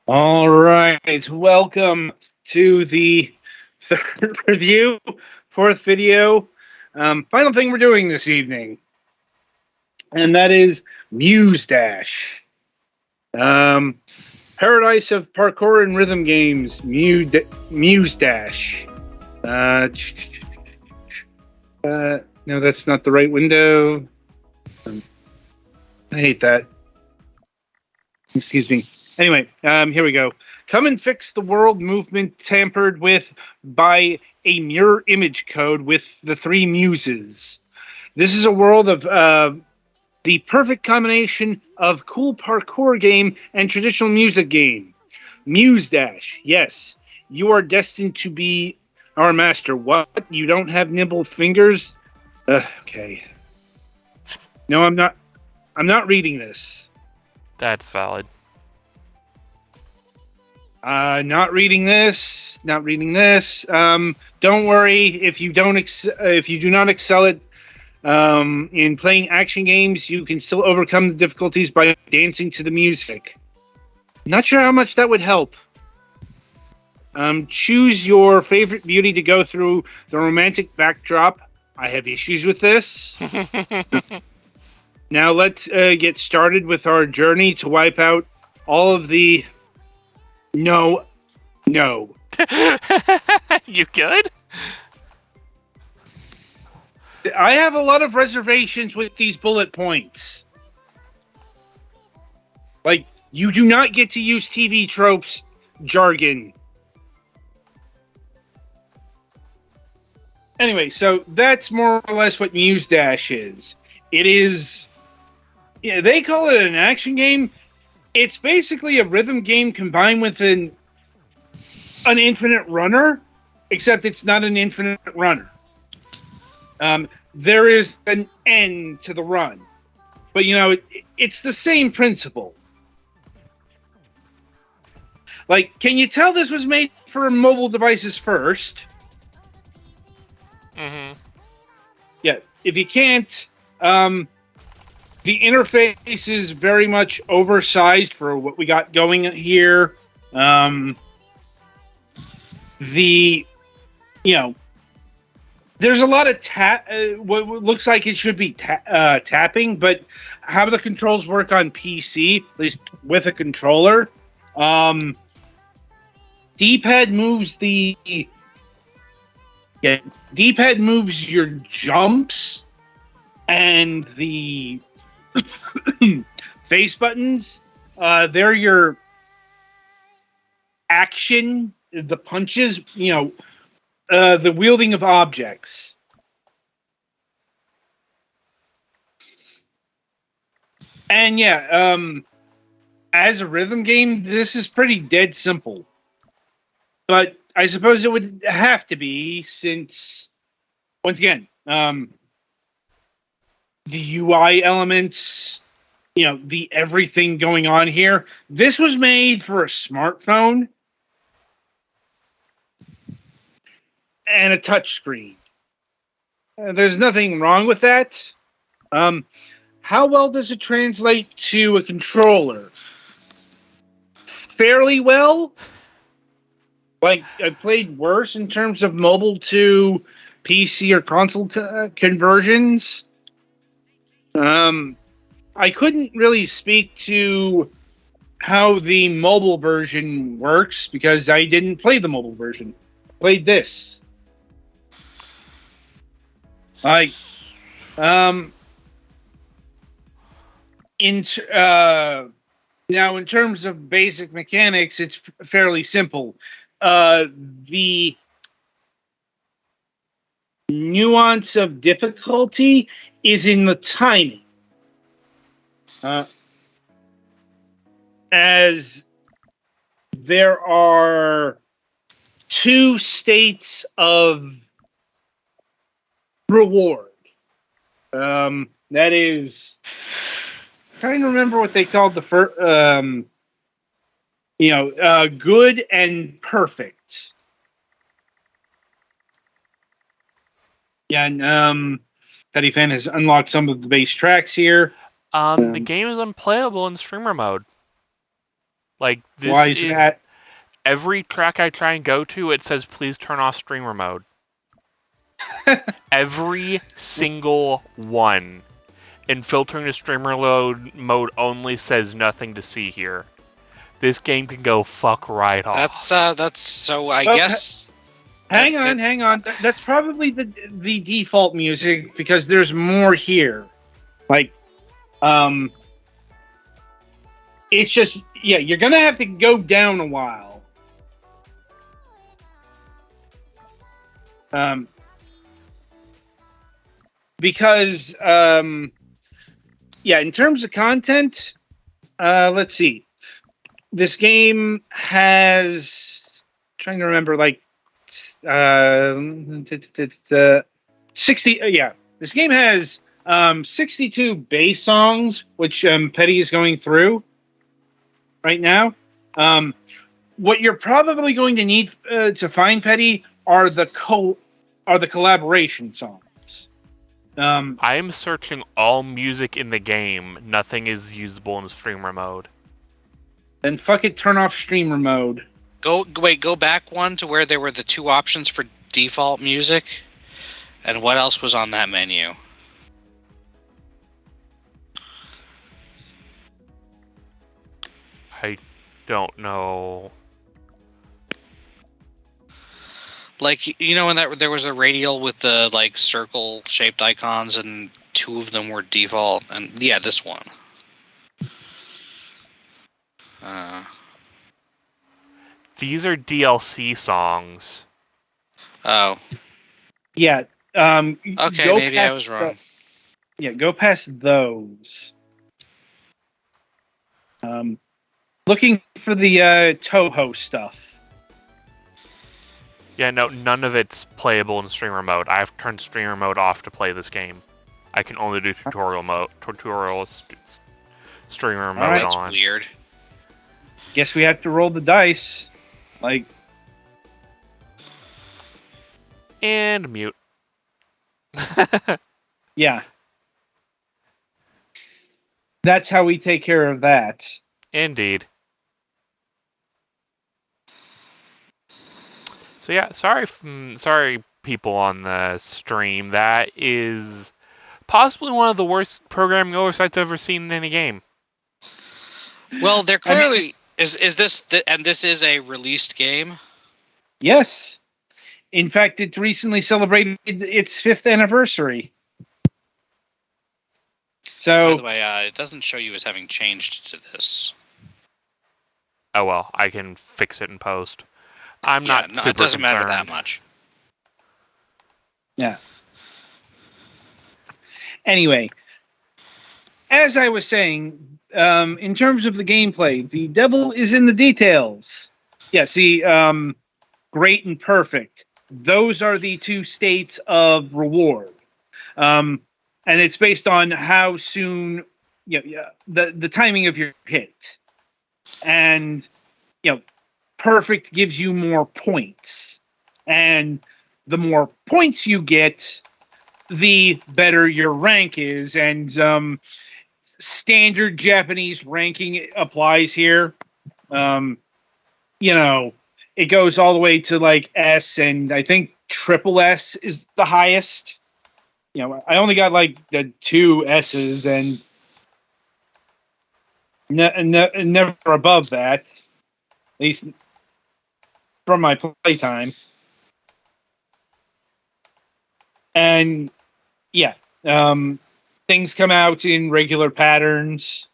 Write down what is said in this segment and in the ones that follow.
All right, welcome to the third review, fourth video, final thing we're doing this evening, and that is Muse Dash. Um, Paradise of Parkour and Rhythm Games, Muse Dash. Uh, no, that's not the right window. I hate that. Excuse me. Anyway, here we go. Come and fix the world movement tampered with by a mirror image code with the three muses. This is a world of the perfect combination of cool parkour game and traditional music game. Muse Dash. Yes, you are destined to be our master. What? You don't have nimble fingers? Okay. No, I'm not. I'm not reading this. That's valid. Not reading this. Not reading this. Don't worry if you don't if you do not excel at in playing action games. You can still overcome the difficulties by dancing to the music. Not sure how much that would help. Choose your favorite beauty to go through the romantic backdrop. I have issues with this. Now let's get started with our journey to wipe out all of the. No. You good? I have a lot of reservations with these bullet points. Like, you do not get to use TV tropes jargon. Anyway, so that's more or less what Muse Dash is. It is. Yeah, they call it an action game. It's basically a rhythm game combined with an infinite runner, except it's not an infinite runner. There is an end to the run, but it's the same principle. Like, can you tell this was made for mobile devices first? Mm-hmm. Yeah. If you can't, the interface is very much oversized for what we got going here. There's a lot of what looks like it should be tapping, but how the controls work on PC, at least with a controller, D-pad moves D-pad moves your jumps, and the face buttons, they're your action, the punches, the wielding of objects. And as a rhythm game, this is pretty dead simple. But I suppose it would have to be, since, once again, the UI elements, the everything going on here. This was made for a smartphone and a touchscreen. There's nothing wrong with that. How well does it translate to a controller? Fairly well. Like, I played worse in terms of mobile to PC or console conversions. I couldn't really speak to how the mobile version works because I didn't play the mobile version. I played this. Now in terms of basic mechanics, it's fairly simple. The nuance of difficulty is in the timing. As there are two states of reward. That is, I'm trying to remember what they called the first. Good and perfect. Yeah, and Petty Fan has unlocked some of the base tracks here. The game is unplayable in streamer mode. Like, this Why is that? every track I try and go to, it says, please turn off streamer mode. Every single one. And filtering to streamer mode only says nothing to see here. This game can go fuck right off. That's so I Well, guess. Hang on. That's probably the default music because there's more here. Like, it's just you're gonna have to go down a while. Because in terms of content, let's see. This game has trying to remember 60 this game has 62 bass songs which Petty is going through right now. What you're probably going to need to find Petty are the collaboration songs. I am searching all music in the game. Nothing is usable in streamer mode. Then fuck it, turn off streamer mode. Go back one to where there were the two options for default music, and what else was on that menu? I don't know. Like, you know, when there was a radial with the circle shaped icons, and two of them were default, and this one. These are DLC songs. Oh. Yeah. Okay, maybe I was wrong. Go past those. Looking for the Toho stuff. Yeah, no, none of it's playable in streamer mode. I've turned streamer mode off to play this game. I can only do streamer mode That's on. Weird. Guess we have to roll the dice. And mute. Yeah. That's how we take care of that. Indeed. So yeah, sorry people on the stream. That is possibly one of the worst programming oversights I've ever seen in any game. Well, they're clearly is this and this is a released game? Yes. In fact, it recently celebrated its 5th anniversary. So, by the way, it doesn't show you as having changed to this. Oh well, I can fix it in post. I'm not super it doesn't matter concerned. that much. Yeah. Anyway, as I was saying, in terms of the gameplay, the devil is in the details. Yeah, see, great and perfect. Those are the two states of reward. And it's based on how soon, the timing of your hit. And, perfect gives you more points. And the more points you get, the better your rank is. And standard Japanese ranking applies here. It goes all the way to S, and I think triple S is the highest. I only got the 2 S's, and never above that, at least from my playtime. And things come out in regular patterns.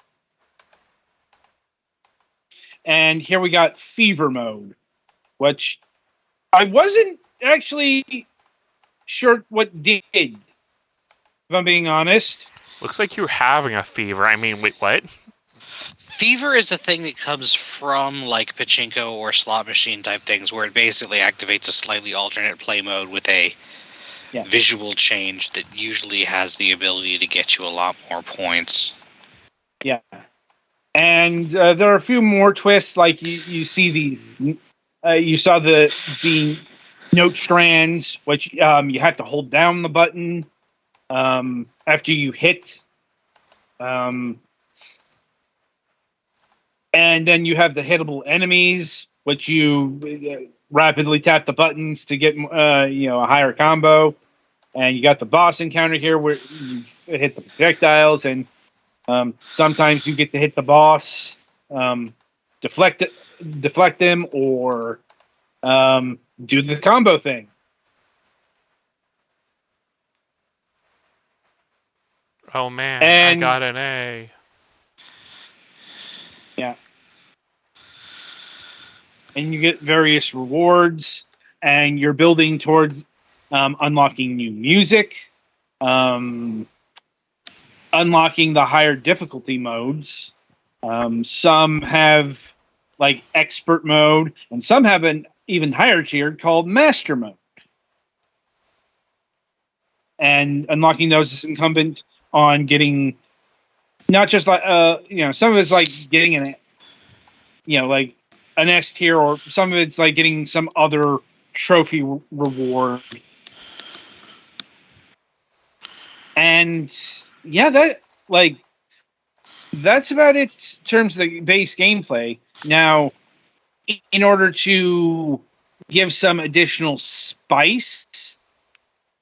And here we got Fever Mode, which I wasn't actually sure what did, if I'm being honest. Looks like you're having a fever. I mean, wait, what? Fever is a thing that comes from pachinko or slot machine type things, where it basically activates a slightly alternate play mode with a visual change that usually has the ability to get you a lot more points. Yeah. And there are a few more twists, you see these. You saw the note strands, which you have to hold down the button after you hit. And And then you have the hittable enemies, which you rapidly tap the buttons to get a higher combo. And you got the boss encounter here where you hit the projectiles, and sometimes you get to hit the boss, deflect them, or do the combo thing. Oh man, And I got an A. yeah. And you get various rewards, and you're building towards unlocking new music, unlocking the higher difficulty modes. Some have like expert mode, and some have an even higher tier called master mode. And unlocking those is incumbent on getting not just like some of it's like getting an like an S tier, or some of it's like getting some other trophy reward. And yeah, that's about it in terms of the base gameplay. Now, in order to give some additional spice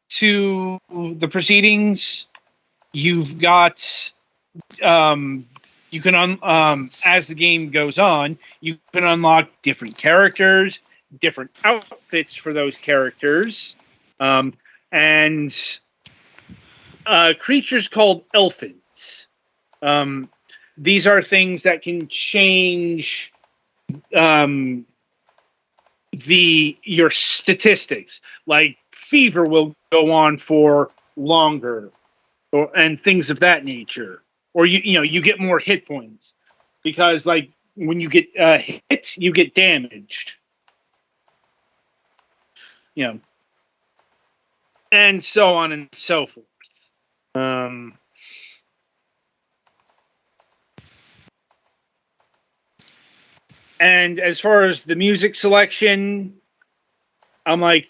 to the proceedings, you've got you can as the game goes on, you can unlock different characters, different outfits for those characters, and creatures called elfins. These are things that can change your statistics. Like fever will go on for longer, and things of that nature. Or you get more hit points because like when you get hit, you get damaged. And so on and so forth. And as far as the music selection, I'm like,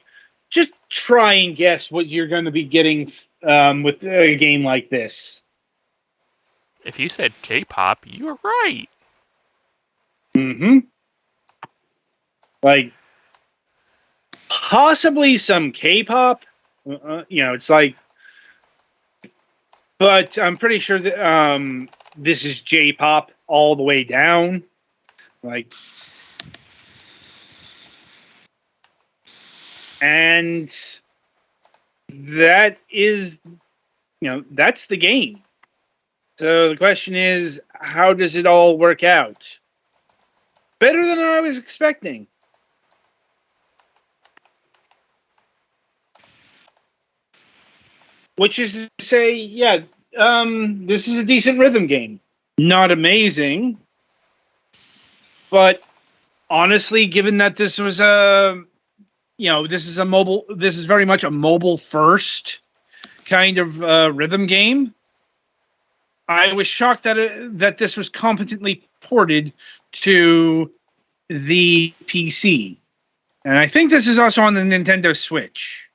just try and guess what you're going to be getting with a game like this. If you said K-pop, you were right. Mm-hmm. Like, possibly some K-pop. It's like, but I'm pretty sure that this is J-pop all the way down. Like, and that is, that's the game. So the question is, how does it all work out? Better than I was expecting. Which is to say, yeah, this is a decent rhythm game. Not amazing, but honestly, given that this was this is very much a mobile first kind of rhythm game. I was shocked that this was competently ported to the PC, and I think this is also on the Nintendo Switch.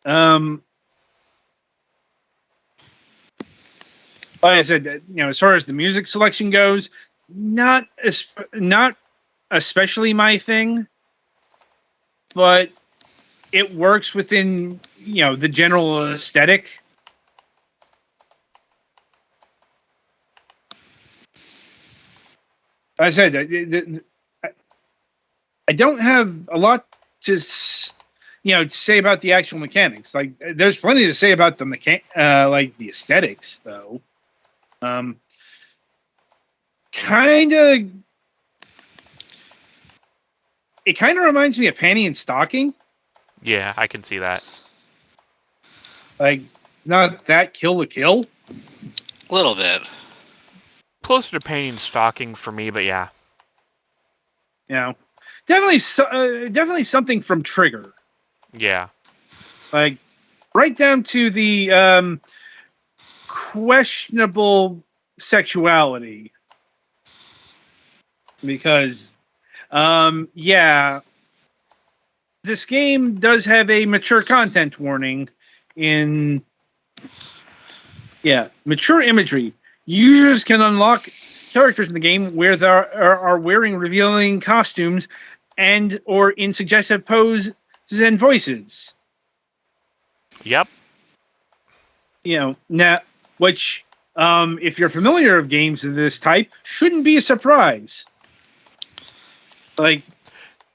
Like I said, as far as the music selection goes, not especially my thing, but it works within the general aesthetic. I said I don't have a lot to say about the actual mechanics. Like, there's plenty to say about the like the aesthetics, though. It kind of reminds me of Panty and Stocking. Yeah, I can see that. Like, not that Kill la Kill. A little bit. Closer to Panty and Stocking for me, but yeah. Definitely something from Trigger. Yeah. Like, right down to the questionable sexuality. Because, this game does have a mature content warning in Yeah, mature imagery. Users can unlock characters in the game where they are wearing revealing costumes and or in suggestive poses and voices. Yep. Now, which, if you're familiar with games of this type, shouldn't be a surprise. Like,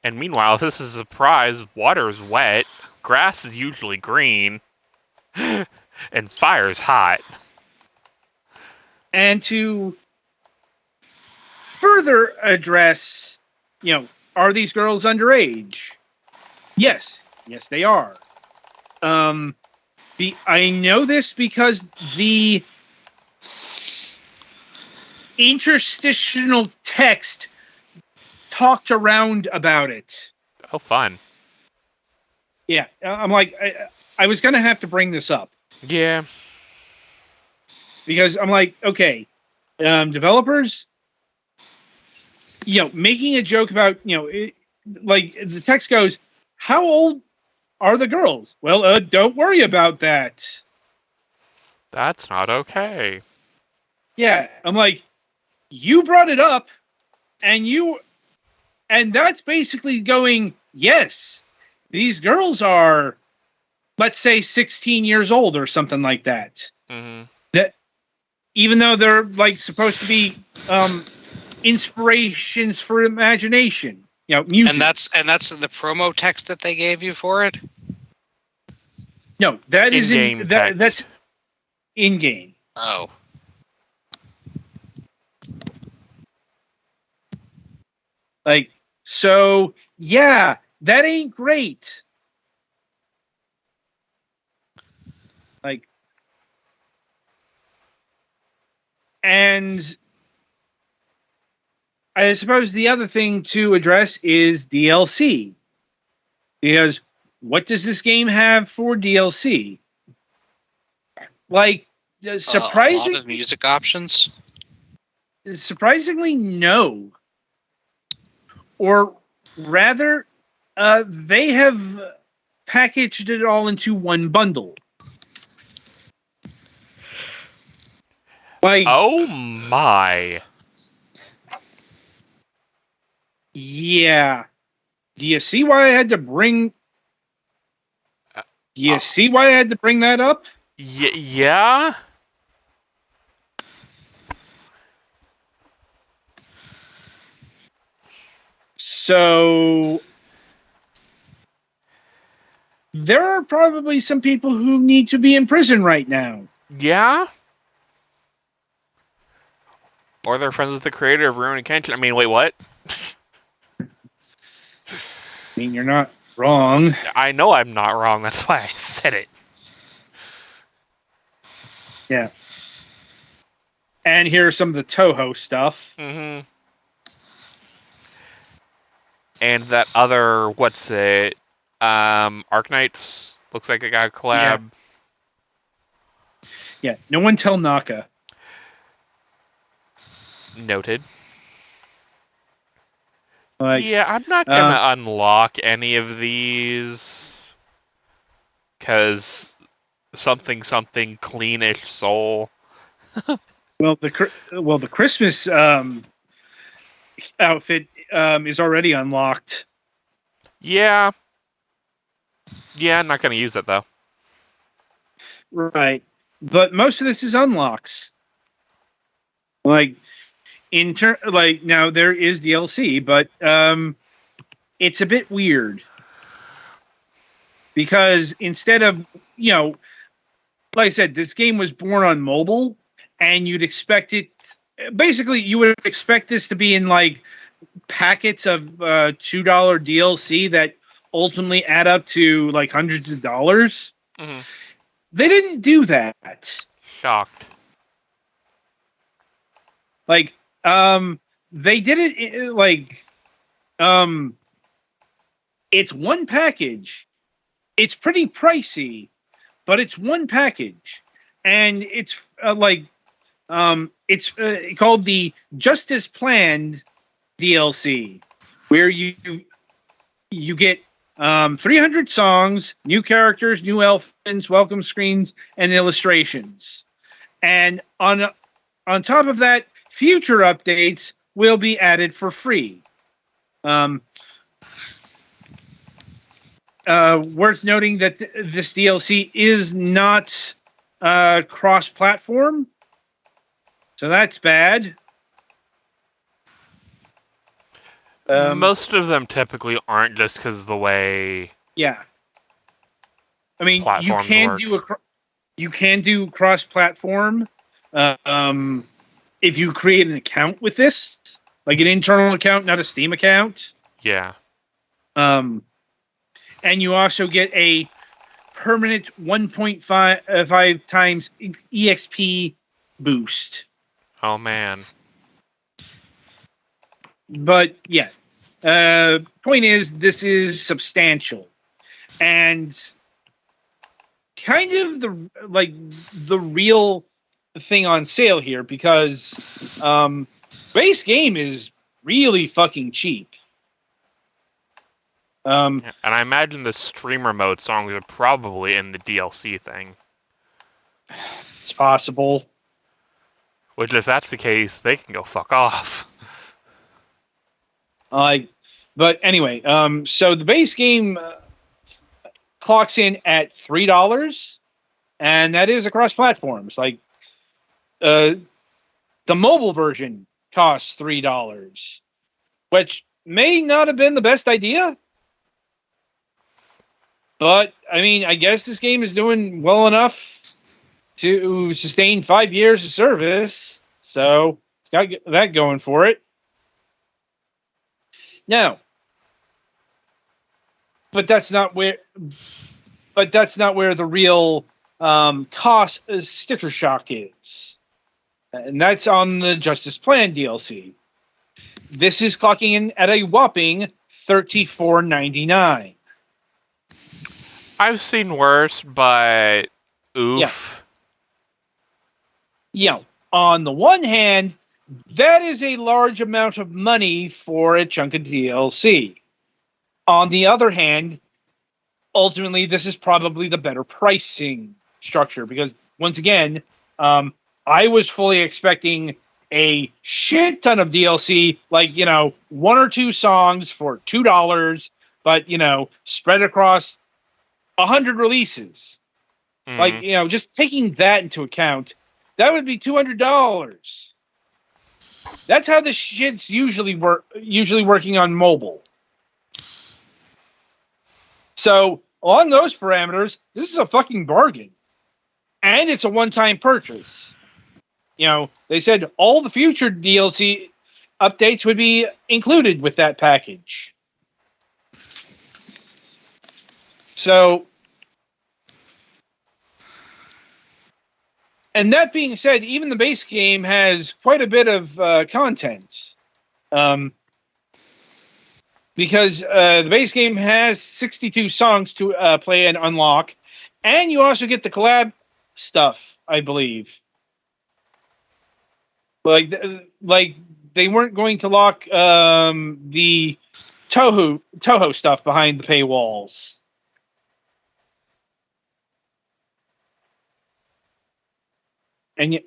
And meanwhile, this is a surprise. Water is wet, grass is usually green, and fire is hot. and to further address, are these girls underage? Yes, they are. I know this because the interstitial text talked around about it. Oh, fun. Yeah, I'm like, I was going to have to bring this up. Yeah. Because I'm like, okay, developers, making a joke about, like the text goes, how old are the girls? Well, don't worry about that. That's not okay. Yeah, I'm like, you brought it up, and that's basically going, yes, these girls are, let's say, 16 years old or something like that. Mm-hmm. That, even though they're like supposed to be inspirations for imagination, music. And that's in the promo text that they gave you for it. No, that is in-game that's in game. Oh. Like, so yeah, that ain't great. Like, and I suppose the other thing to address is DLC. Because what does this game have for DLC? Like, A lot of music options? Surprisingly, no. Or rather, they have packaged it all into one bundle. Like, oh my. Yeah. Do you see why I had to bring? Do you see why I had to bring that up? Yeah. So there are probably some people who need to be in prison right now. Yeah. Or they're friends with the creator of Ruin and Kenshin. I mean, wait, what? I mean, you're not wrong. I know I'm not wrong. That's why I said it. Yeah. And here's some of the Toho stuff. Mm-hmm. And that other, what's it? Arknights. Looks like it got a collab. Yeah. No one tell Naka. Noted. Like, yeah, I'm not gonna unlock any of these. Because something cleanish soul. Well, the Christmas outfit is already unlocked. Yeah. Yeah, I'm not gonna use it though. Right. But most of this is unlocks. Like, now there is DLC, but it's a bit weird. Because instead of, like I said, this game was born on mobile, and you'd expect it, basically you would expect this to be in like packets of $2 DLC that ultimately add up to like hundreds of dollars. Mm-hmm. They didn't do that. Shocked. Like, they did it like, it's one package. It's pretty pricey, but it's one package, and it's it's called the Justice Planned DLC, where you get 300 songs, new characters, new elephants, welcome screens, and illustrations. And on top of that, future updates will be added for free. Worth noting that this DLC is not cross-platform, so that's bad. Most of them typically aren't, just because the way. Yeah, I mean, platforms you can do cross-platform if you create an account with this, like an internal account, not a Steam account. Yeah. And you also get a permanent 1.5 times EXP boost. Oh man. But yeah, point is, this is substantial, and kind of the real thing on sale here, because base game is really fucking cheap. And I imagine the streamer mode songs are probably in the DLC thing. It's possible. Which, if that's the case, they can go fuck off. But anyway, so the base game clocks in at $3, and that is across platforms. Like, the mobile version costs $3, which may not have been the best idea. But I mean, I guess this game is doing well enough to sustain 5 years of service, so it's got that going for it. Now, but that's not where the real cost sticker shock is, and that's on the Justice Plan DLC. This is clocking in at a whopping $34.99. I've seen worse, but oof. Yeah. On the one hand, that is a large amount of money for a chunk of DLC. On the other hand, ultimately, this is probably the better pricing structure, because once again, I was fully expecting a shit ton of DLC, like, one or two songs for $2, but, spread across 100 releases. Mm-hmm. Like, just taking that into account, that would be $200. That's how this shit's usually working on mobile. So, along those parameters, this is a fucking bargain. And it's a one-time purchase. They said all the future DLC updates would be included with that package. So, and that being said, even the base game has quite a bit of content. Because the base game has 62 songs to play and unlock. And you also get the collab stuff, I believe. Like they weren't going to lock the Toho stuff behind the paywalls. And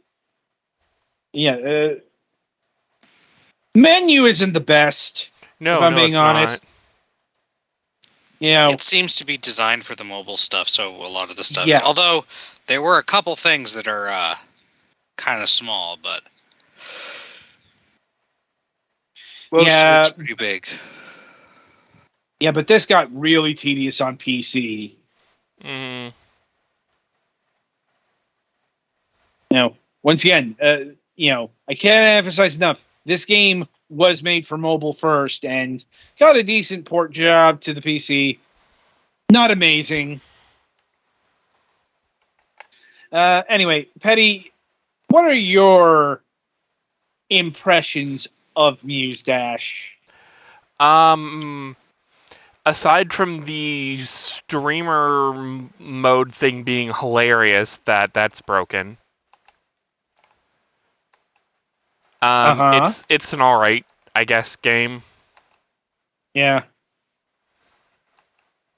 menu isn't the best. No, if I'm being honest. It seems to be designed for the mobile stuff, so a lot of the stuff. Yeah. Although there were a couple things that are kind of small, but most of it's pretty big. Yeah, but this got really tedious on PC. Mm. Once again, I can't emphasize enough. This game was made for mobile first and got a decent port job to the PC. Not amazing. Anyway, Petty, what are your impressions of Muse Dash? Aside from the streamer mode thing being hilarious, that's broken. It's an alright, I guess, game. Yeah.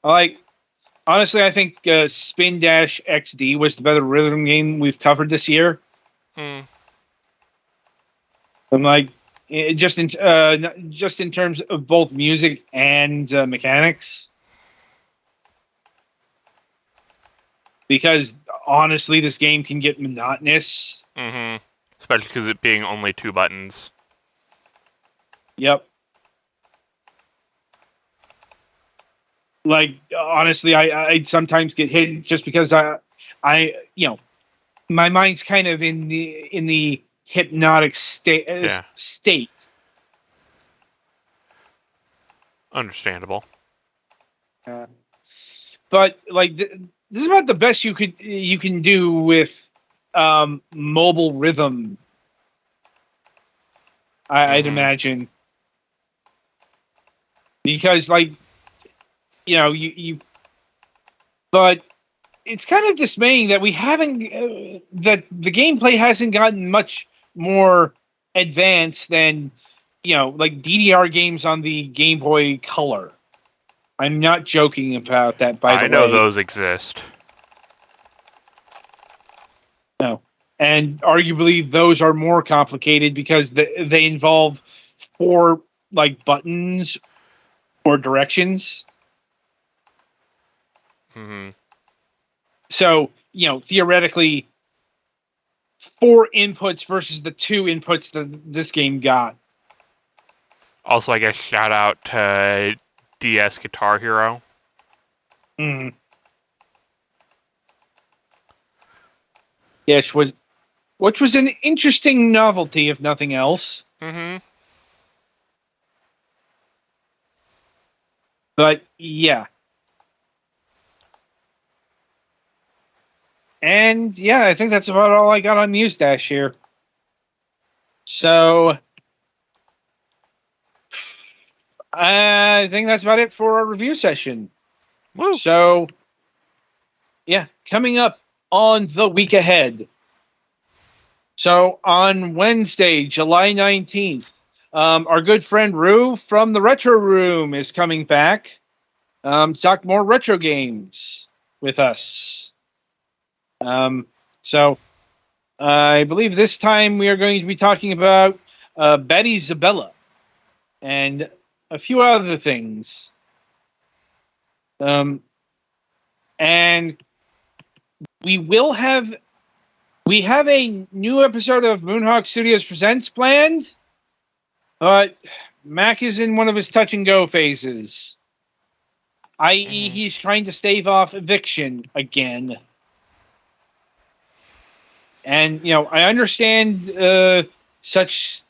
Honestly, I think Spin Dash XD was the better rhythm game we've covered this year. Mm. I'm like, just in terms of both music and mechanics, because honestly, this game can get monotonous. Mm-hmm. Especially because it being only 2 buttons. Yep. Like honestly, I sometimes get hit just because I my mind's kind of in the hypnotic state. Yeah. State. Understandable. But like this is about the best you can do with mobile rhythm. I'd imagine, because like you but it's kind of dismaying that we haven't that the gameplay hasn't gotten much more advanced than like DDR games on the Game Boy Color. I'm not joking about that, by the way. I know those exist. No. And arguably those are more complicated because they involve 4 like buttons or directions. Mm-hmm. So, theoretically 4 inputs versus the 2 inputs that this game got. Also, I guess shout out to DS Guitar Hero. Mm. Yes, which was an interesting novelty, if nothing else. Mm-hmm. But yeah. And yeah, I think that's about all I got on Muse Dash here. So I think that's about it for our review session. Woo. So yeah, coming up on the week ahead. So on Wednesday, July 19th, our good friend Rue from the Retro Room is coming back to talk more retro games with us. So I believe this time we are going to be talking about Betty Zabella and a few other things. And we have a new episode of Moonhawk Studios Presents planned, but Mac is in one of his touch and go phases, i.e., he's trying to stave off eviction again. And I understand such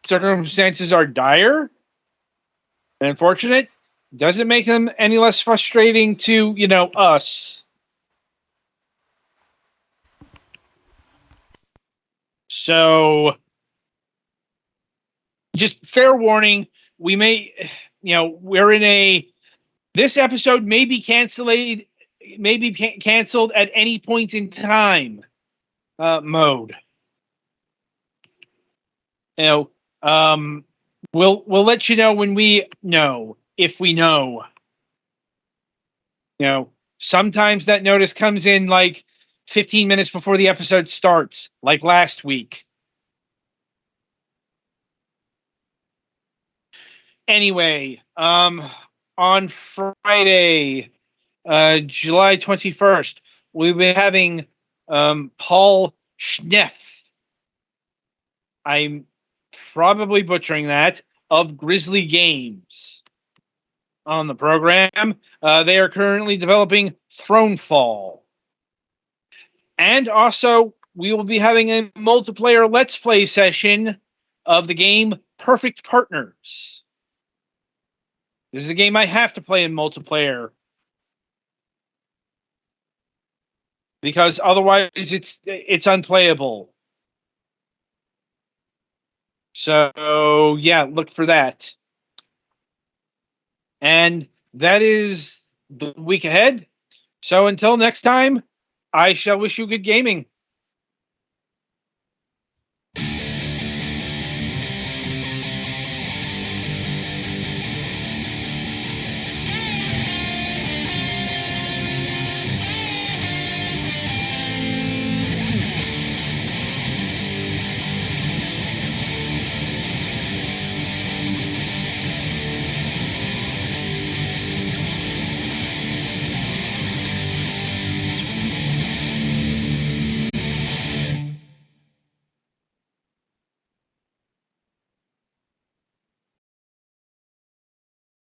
circumstances are dire and unfortunate. Doesn't make them any less frustrating to us. So, just fair warning, we may, we're in this episode may be canceled at any point in time mode. We'll let you know when we know, if we know. Sometimes that notice comes in like 15 minutes before the episode starts, like last week. Anyway, on Friday, July 21st, we'll be having Paul Schneff. I'm probably butchering that, of Grizzly Games on the program. They are currently developing Thronefall. And also, we will be having a multiplayer Let's Play session of the game Perfect Partners. This is a game I have to play in multiplayer, because otherwise it's unplayable. So yeah, look for that. And that is the week ahead. So until next time, I shall wish you good gaming.